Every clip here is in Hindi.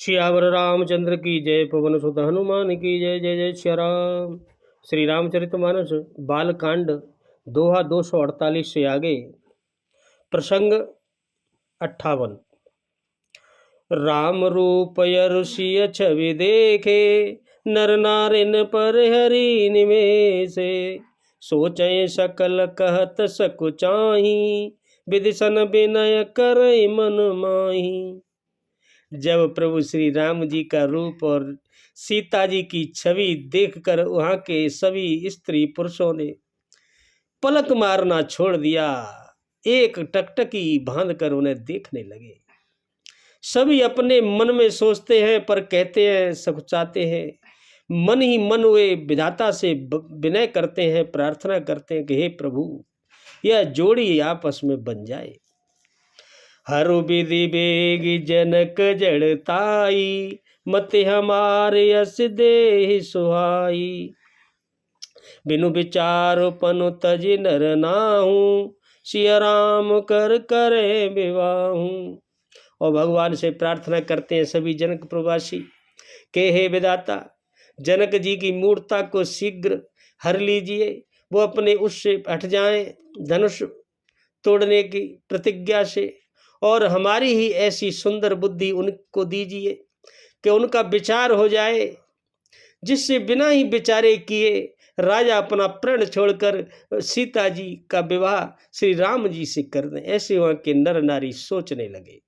सियावर रामचंद्र की जय। पवन सुत हनुमान की जय। जय जय श्री राम। श्री रामचरितमानस बालकांड दोहा 248 से आगे। प्रसंग 58। राम रूप यरुषिय छवि देखे, नर नारिन पर हरि निमेषे। सोचय सकल कहत सकुचाही, विदिशन विनय करई मन माही। जब प्रभु श्री राम जी का रूप और सीता जी की छवि देखकर वहां के सभी स्त्री पुरुषों ने पलक मारना छोड़ दिया, एक टकटकी बांधकर उन्हें देखने लगे। सभी अपने मन में सोचते हैं पर कहते हैं, सकुचाते हैं। मन ही मन वे विधाता से विनय करते हैं, प्रार्थना करते हैं कि हे प्रभु, यह जोड़ी आपस में बन जाए। हरु विधि बेग जनक जड़ताई, मत हमारे यस देहि सुहाई। बिनु विचार पनु तज नर नाहू, सिया राम कर करे विवाहू। और भगवान से प्रार्थना करते हैं सभी जनक प्रवासी के हे विधाता, जनक जी की मूर्ता को शीघ्र हर लीजिए, वो अपने उससे हट जाएं धनुष तोड़ने की प्रतिज्ञा से, और हमारी ही ऐसी सुंदर बुद्धि उनको दीजिए कि उनका विचार हो जाए, जिससे बिना ही विचारे किए राजा अपना प्रण छोड़कर सीता जी का विवाह श्री राम जी से कर दें। ऐसे वहां के नर नारी सोचने लगे।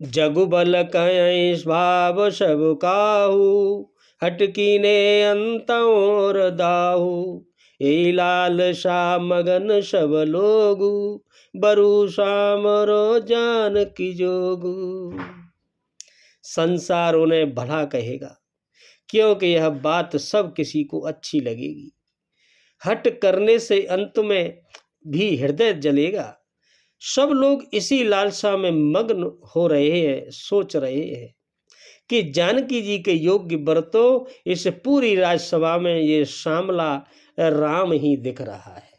जगु बल कहीं भाव सब काहू, हटकी ने अंतोर दाहू। ए लाल सा मगन सब लोगू, बरु सामरो जान की जोगू। संसार उन्हें भला कहेगा, क्योंकि यह बात सब किसी को अच्छी लगेगी। हट करने से अंत में भी हृदय जलेगा। सब लोग इसी लालसा में मग्न हो रहे हैं, सोच रहे हैं कि जानकी जी के योग्य वर तो इस पूरी राजसभा में ये श्यामला राम ही दिख रहा है।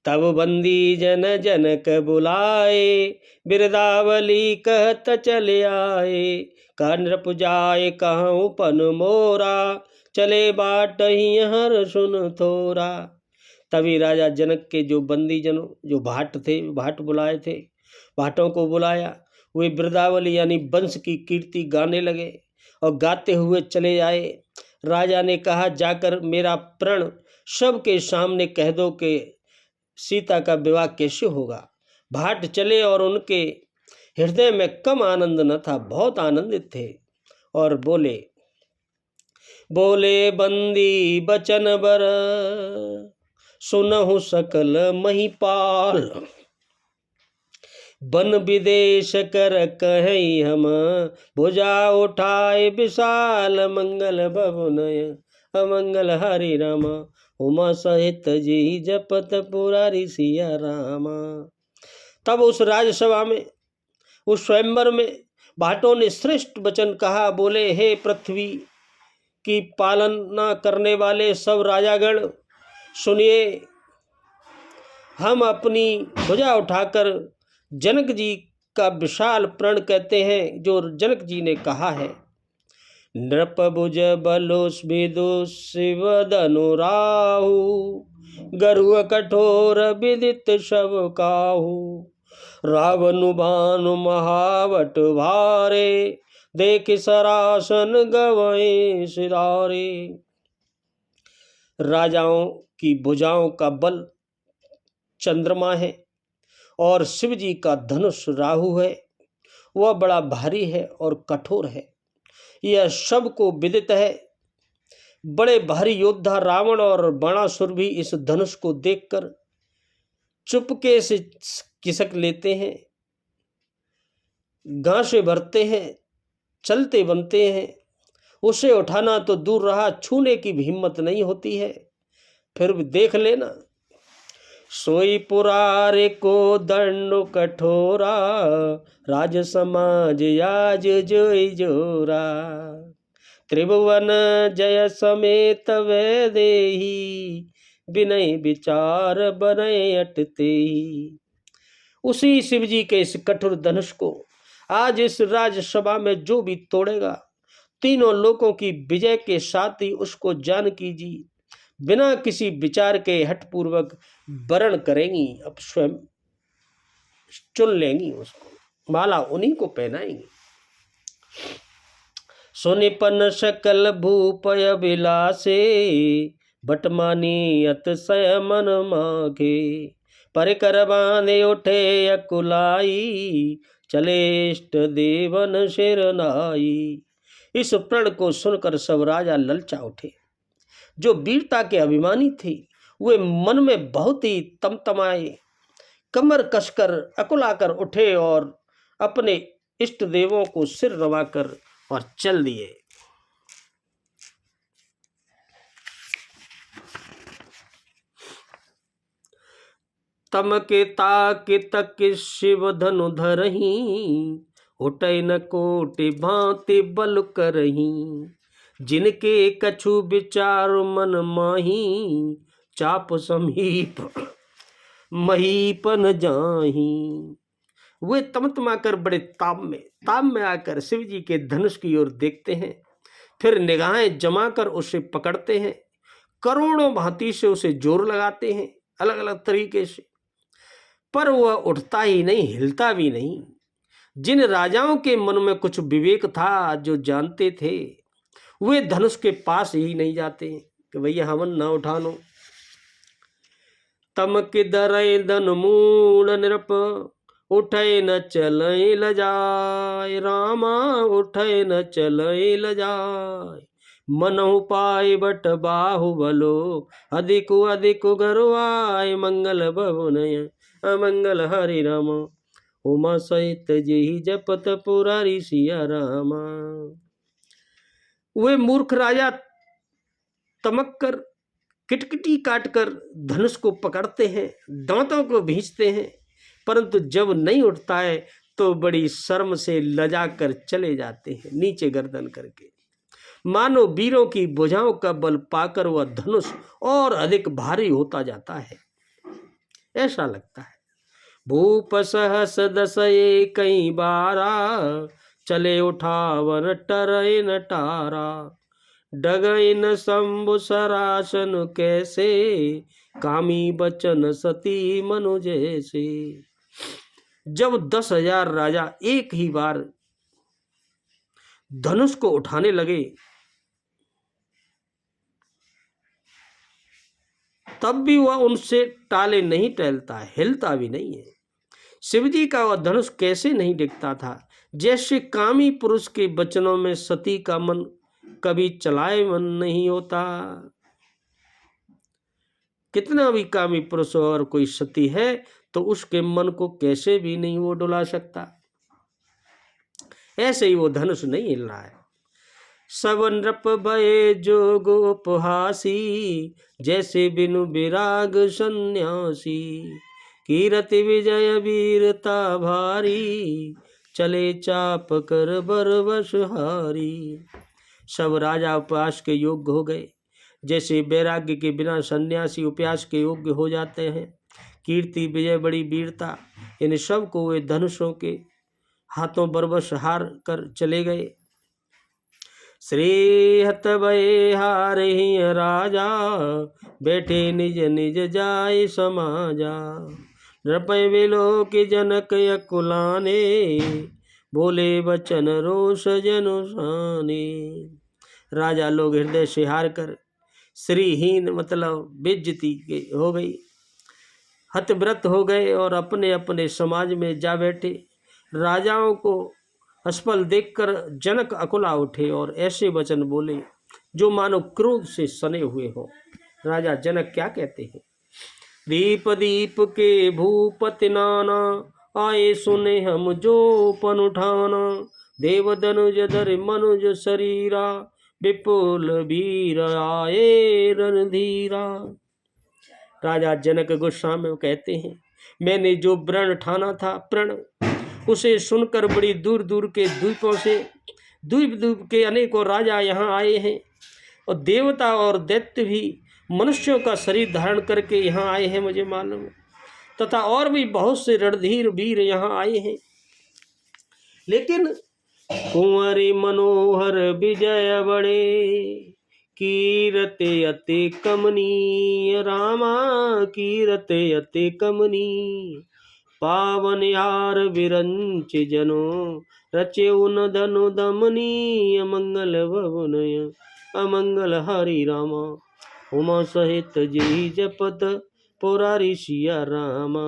तब बंदी जन जनक बुलाए, बिरदावली कहत चले आए। कह नृप जाए कहूँ पन मोरा, चले बाट ही हर सुन थोरा। तभी राजा जनक के जो बंदी जनों, जो भाट थे, भाट बुलाए थे, भाटों को बुलाया। वे बिरदावली यानी वंश की कीर्ति गाने लगे और गाते हुए चले आए। राजा ने कहा, जाकर मेरा प्रण सबके सामने कह दो कि सीता का विवाह कैसे होगा। भाट चले और उनके हृदय में कम आनंद न था, बहुत आनंदित थे और बोले, बोले बंदी बचन बर, सुनहु सकल महिपाल। बन विदेश कर कहीं हम, भुजा उठाए विशाल। मंगल भवनय अमंगल हरि रामा, उमा सहित जी जपत पुरारी सिया रामा। तब उस राजसभा में, उस स्वयंवर में भाटों ने श्रेष्ठ वचन कहा। बोले, हे पृथ्वी की पालना करने वाले सब राजागण, सुनिए, हम अपनी भुजा उठाकर जनक जी का विशाल प्रण कहते हैं जो जनक जी ने कहा है। नृप भुज बलोस विदुष शिव धनुराहु, गरुड़ कठोर विदित सब काहू। रावनु भानु महावट भारे, देख सरासन गवै सिधारे। राजाओं की भुजाओं का बल चंद्रमा है और शिव जी का धनुष राहु है। वह बड़ा भारी है और कठोर है, यह सबको विदित है। बड़े भारी योद्धा रावण और बाणासुर भी इस धनुष को देखकर चुपके से खिसक लेते हैं, गांसे भरते हैं, चलते बनते हैं। उसे उठाना तो दूर रहा, छूने की भी हिम्मत नहीं होती है। फिर भी देख लेना। सोई पुरारे को दंड कठोरा, राज समाज याज जोई जोरा। त्रिभुवन जय समेत वे देही, विनय विचार बनय अटते। उसी शिव जी के इस कठोर धनुष को आज इस राजसभा में जो भी तोड़ेगा, तीनों लोकों की विजय के साथ ही उसको जानकी जी बिना किसी विचार के हठपूर्वक वरण करेंगी, अब स्वयं चुन लेंगी, उसको माला उन्हीं को पहनाएंगी। सुनिपन सकल भूपय विलासे, बटमानी अतिशय मन माघे। परिकर बांधे उठे अकुलाई, चले इष्ट देवन सिर नाई। इस प्रण को सुनकर सब राजा ललचा उठे। जो वीरता के अभिमानी थे वे मन में बहुत ही तमतमाए, कमर कसकर अकुलाकर उठे और अपने इष्ट देवों को सिर नवाकर और चल दिए। तमके ताके तक शिव धनु धरही, उठै न कोटि भांति बल करही। जिनके कछु विचार मन माही, चाप समीप महीपन जाही। वे तमतमा कर बड़े ताप में आकर शिव जी के धनुष की ओर देखते हैं, फिर निगाहें जमाकर उसे पकड़ते हैं, करोड़ों भांति से उसे जोर लगाते हैं अलग अलग तरीके से, पर वह उठता ही नहीं, हिलता भी नहीं। जिन राजाओं के मन में कुछ विवेक था, जो जानते थे, वे धनुष के पास ही नहीं जाते कि भैया हमन ना उठानो। तम किधरै धन मूड नृप, उठै न चलै लजाय। रामा उठै न चलै लजाय, मनहु पाय बट बाहुबलो। अधिक अधिक गरुआय, मंगल भवनय अमंगल हरि राम। उमा सहित जेहि जपत पुरारी सिया रामा। वे मूर्ख राजा तमक कर किटकिटी काटकर धनुष को पकड़ते हैं, दांतों को भींचते हैं, परंतु जब नहीं उठता है तो बड़ी शर्म से लजा कर चले जाते हैं नीचे गर्दन करके। मानो वीरों की भुजाओं का बल पाकर वह धनुष और अधिक भारी होता जाता है, ऐसा लगता है। भूप सहस दस कई बारा, चले उठावन टरै न टारा। डगै न शंभु सरासन कैसे, कामी बचन सती मनु जैसे। जब 10,000 राजा एक ही बार धनुष को उठाने लगे, तब भी वह उनसे टाले नहीं टहलता, हिलता भी नहीं है। शिवजी का वह धनुष कैसे नहीं दिखता था, जैसे कामी पुरुष के वचनों में सती का मन कभी चलाए मन नहीं होता। कितना भी कामी पुरुष और कोई सती है तो उसके मन को कैसे भी नहीं वो डुला सकता, ऐसे ही वो धनुष नहीं हिल रहा है। सब नृप भये जोग उपहासी, जैसे बिनु विराग सन्यासी। कीरति विजय वीरता भारी, चले चाप कर बरबस हारी। सब राजा उपहास के योग्य हो गए, जैसे वैराग्य के बिना सन्यासी उपहास के योग्य हो जाते हैं। कीर्ति विजय बड़ी वीरता, इन सब को वे धनुषों के हाथों बरबस हार कर चले गए। श्री हत भय हार ही राजा, बैठे निज निज जाय समाजा। नृपय विलो के जनक अकुलाने, बोले बचन रोष जनुसाने। राजा लोग हृदय से हार कर श्रीहीन मतलब बेइज्जती के हो गई, हतव्रत हो गए और अपने अपने समाज में जा बैठे। राजाओं को असफल देखकर जनक अकुला उठे और ऐसे वचन बोले जो मानो क्रोध से सने हुए हो। राजा जनक क्या कहते हैं? दीप दीप के भूपति नाना, आए सुने हम जो पन उठाना। देव धनुज धर मनुज शरीरा, विपुल वीर आए रणधीरा। राजा जनक गुस्सा में कहते हैं, मैंने जो व्रण ठाना था प्रण, उसे सुनकर बड़ी दूर दूर के द्वीपों से द्वीप द्वीप के अनेकों राजा यहाँ आए हैं, और देवता और दैत्य भी मनुष्यों का शरीर धारण करके यहाँ आए हैं। मुझे मालूम है तथा और भी बहुत से रणधीर वीर यहाँ आए हैं, लेकिन कुंवरी मनोहर विजय बड़े, कीरते अति कमनीय रामा, कीरते अति कमनीय। पावन यार विरंच जनो, रचे उन धनु दमनीय। मंगल भवनय अमंगल हरि रामा, उमा सहित जी जपत पुरारी सिया रामा।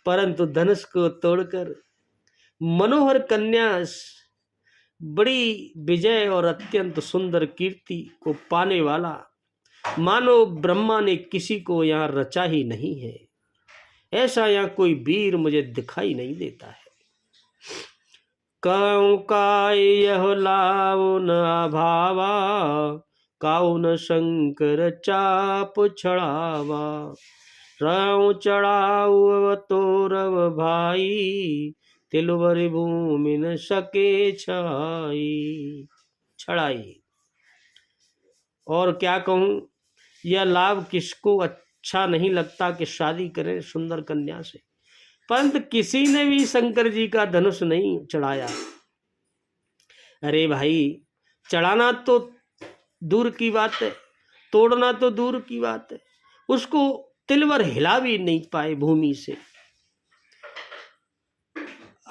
परंतु धनुष को तोड़कर मनोहर कन्या बड़ी विजय और अत्यंत सुंदर कीर्ति को पाने वाला मानो ब्रह्मा ने किसी को यहाँ रचा ही नहीं है, ऐसा यहाँ कोई वीर मुझे दिखाई नहीं देता है। कहूँ का यह लाओ न अभावा, काउन शंकर चाप छड़ावा। राव चढ़ाऊ तोरव भाई, तिलवर भूमि न सके छड़ाई। और क्या कहूँ, यह लाभ किसको अच्छा नहीं लगता कि शादी करें सुंदर कन्या से, परंतु किसी ने भी शंकर जी का धनुष नहीं चढ़ाया। अरे भाई, चढ़ाना तो दूर की बात है, तोड़ना तो दूर की बात है, उसको तिलवर हिला भी नहीं पाए भूमि से।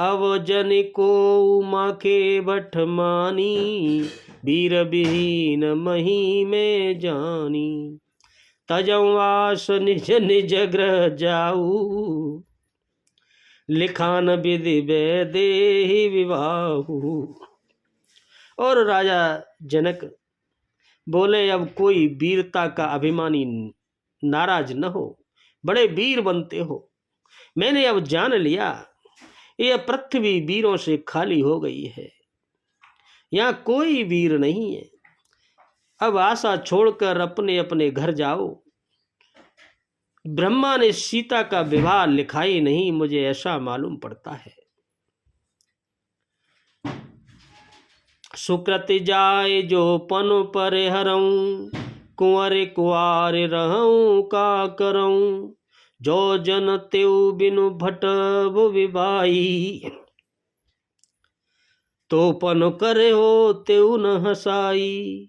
अब जन को उमा के बठ मानी, वीर विहीन मही में जानी। तजवास निज निज ग्रह जाऊ, लिखान विधि वैदेही विवाहु। और राजा जनक बोले, अब कोई वीरता का अभिमानी नाराज न हो, बड़े वीर बनते हो। मैंने अब जान लिया, यह पृथ्वी वीरों से खाली हो गई है, यहाँ कोई वीर नहीं है। अब आशा छोड़कर अपने अपने घर जाओ। ब्रह्मा ने सीता का विवाह लिखा ही नहीं, मुझे ऐसा मालूम पड़ता है। सुकृत जाए जो पन पर हरऊं, कुंवर कुआर रहूं का करऊं। जो जन तेउ बिनु भट विवाई, तो पन करे हो तेउ न हसाई।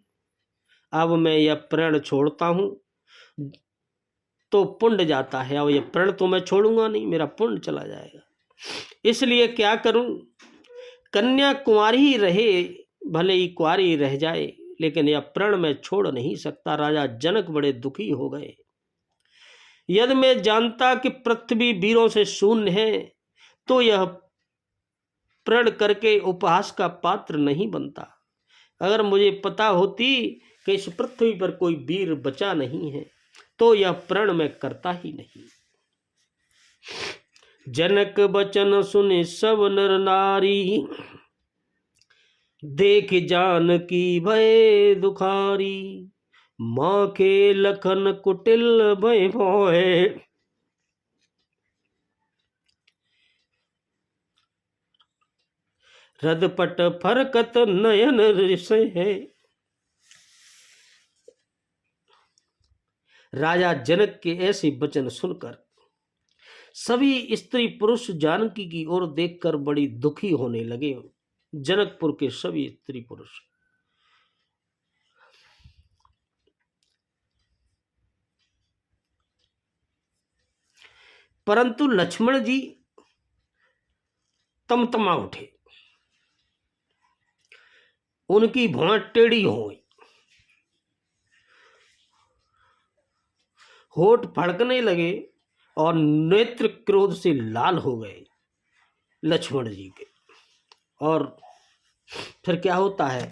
अब मैं यह प्रण छोड़ता हूं तो पुण्य जाता है, और यह प्रण तो मैं छोड़ूंगा नहीं, मेरा पुण्य चला जाएगा। इसलिए क्या करूं, कन्या कुंवारी ही रहे, भले ही कुंवारी रह जाए, लेकिन यह प्रण मैं छोड़ नहीं सकता। राजा जनक बड़े दुखी हो गए। यदि मैं जानता कि पृथ्वी वीरों से शून्य है, तो यह प्रण करके उपहास का पात्र नहीं बनता। अगर मुझे पता होती कि इस पृथ्वी पर कोई वीर बचा नहीं है, तो यह प्रण मैं करता ही नहीं। जनक बचन सुने सब नर नारी, देख जान की भय दुखारी। माँ के लखन कुटिल भय भोए, रदपट फरकत नयन ऋषय है। राजा जनक के ऐसे वचन सुनकर सभी स्त्री पुरुष जानकी की ओर देखकर बड़ी दुखी होने लगे। जनकपुर के सभी स्त्री पुरुष। परंतु लक्ष्मण जी तमतमा उठे, उनकी भौं टेढ़ी हो गई, होठ फड़कने लगे और नेत्र क्रोध से लाल हो गए लक्ष्मण जी के। और फिर क्या होता है,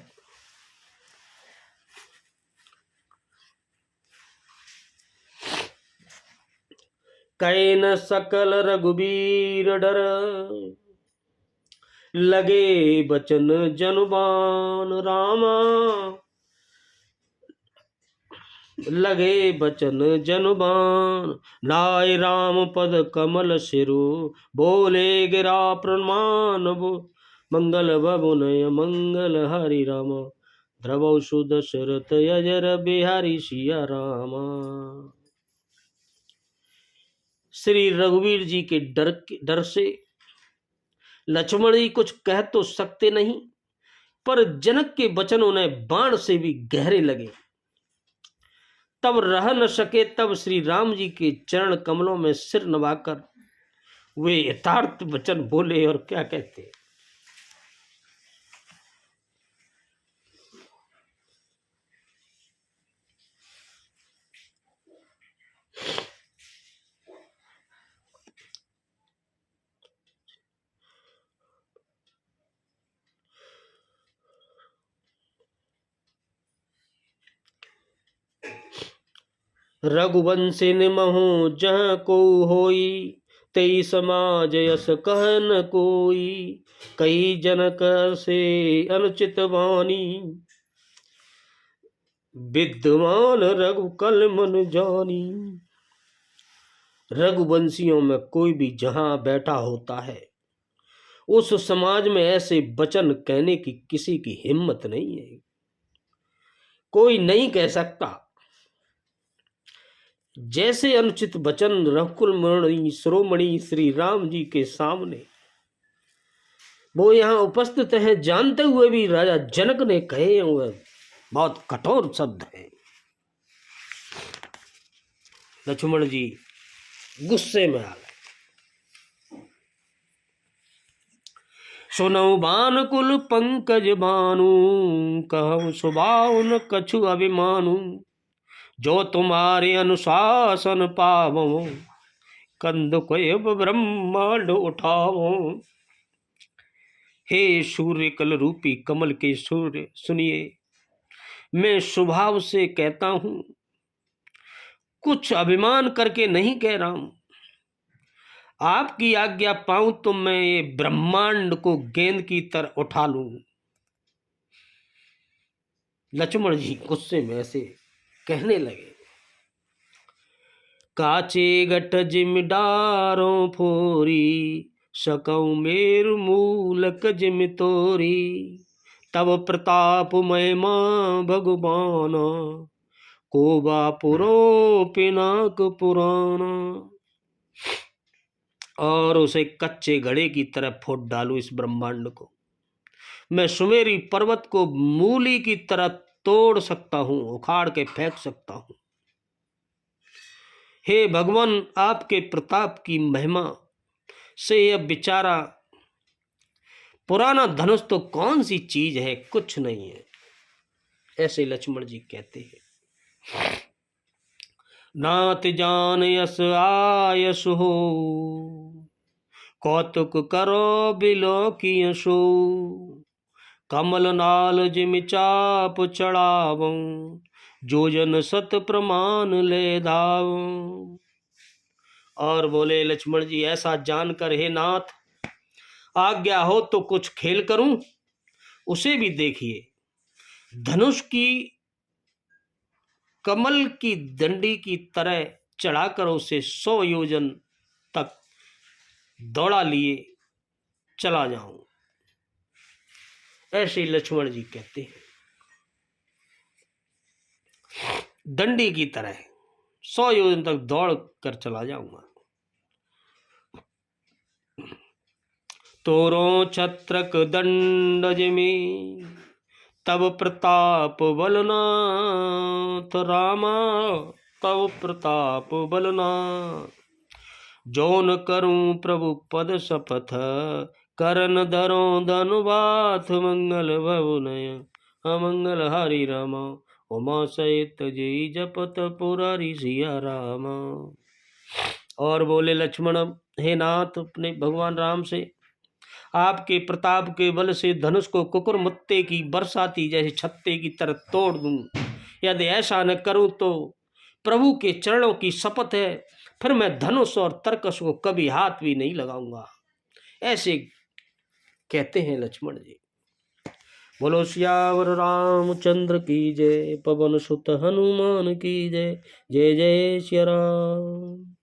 कैन सकल रघुबीर डर, लगे बचन जनुबान रामा। लगे बचन जनुबान, नाय राम पद कमल सिरु। बोले गिरा प्रमाण मंगल भवनय मंगल हरि राम। ध्रुव सुदशरथ यजर बिहारी सिया रामा। श्री रघुवीर जी के डर से लक्ष्मण जी कुछ कह तो सकते नहीं, पर जनक के वचन उन्हें बाण से भी गहरे लगे। तब रह न सके, तब श्री राम जी के चरण कमलों में सिर नवाकर वे यथार्थ वचन बोले। और क्या कहते हैं? रघुवंशी निमहु जहाँ को होई, तेई समाज यस कह न कोई। कई जनक से अनुचित वाणी, विद्वान रघुकल मन जानी। रघुवंशियों में कोई भी जहां बैठा होता है, उस समाज में ऐसे वचन कहने की किसी की हिम्मत नहीं है, कोई नहीं कह सकता। जैसे अनुचित वचन रघुकुल मणि शिरोमणि श्री राम जी के सामने वो यहाँ उपस्थित हैं, जानते हुए भी राजा जनक ने कहे हुए बहुत कठोर शब्द है। लक्ष्मण जी गुस्से में आ गए। सुनौ बानकुल पंकज बानु, कहु सुभाव न कछु अभिमानु। जो तुम्हारे अनुशासन पावो, कंद को ब्रह्मांड उठाओ। हे सूर्य कल रूपी कमल के सूर्य, सुनिए, मैं स्वभाव से कहता हूं, कुछ अभिमान करके नहीं कह रहा हूं। आपकी आज्ञा पाऊं तो मैं ये ब्रह्मांड को गेंद की तरह उठा लूं। लक्ष्मण जी गुस्से में ऐसे कहने लगे। काचे गठ जिम डारों फोरी, सकऊं मेरु मूलक जिम तोरी। तब प्रताप महिमा भगवाना, कोबा पुरो पिनाक पुराना। और उसे कच्चे घड़े की तरह फोड़ डालूं इस ब्रह्मांड को। मैं सुमेरी पर्वत को मूली की तरह तोड़ सकता हूं, उखाड़ के फेंक सकता हूं। हे भगवान, आपके प्रताप की महिमा से यह बेचारा पुराना धनुष तो कौन सी चीज है, कुछ नहीं है। ऐसे लक्ष्मण जी कहते हैं। नाथ जान यस आयस हो, कौतुक करो बिलो की यशो। कमल नाल जिम चाप चढ़ावो, जो जन सत प्रमाण ले धावो। और बोले लक्ष्मण जी, ऐसा जानकर हे नाथ, आज्ञा हो तो कुछ खेल करूं। उसे भी देखिए, धनुष की कमल की डंडी की तरह चढ़ाकर उसे 100 योजन तक दौड़ा लिए चला जाऊं। ऐसे लक्ष्मण जी कहते हैं, डंडी की तरह 100 योजन तक दौड़ कर चला जाऊंगा। तोरो छत्रक दंड जिमी, तब प्रताप बलनाथ रामा। तब प्रताप बलनाथ, जौन करूं प्रभु पद शपथ। करन धरो धनुबाथ, मंगल भवनय अमंगल हरि रामा। उमा सहित जय जपत पुरारी सिया राम। और बोले लक्ष्मण, हे नाथ, अपने भगवान राम से आपके प्रताप के बल से धनुष को कुकुर मुत्ते की बरसाती जैसे छत्ते की तरह तोड़ दूं। यदि ऐसा न करूं तो प्रभु के चरणों की शपथ है, फिर मैं धनुष और तरकस को कभी हाथ भी नहीं लगाऊंगा। ऐसे कहते हैं लक्ष्मण जी। बोलो सियावर रामचंद्र की जय, पवन सुत हनुमान की जय। जय जय सिया राम।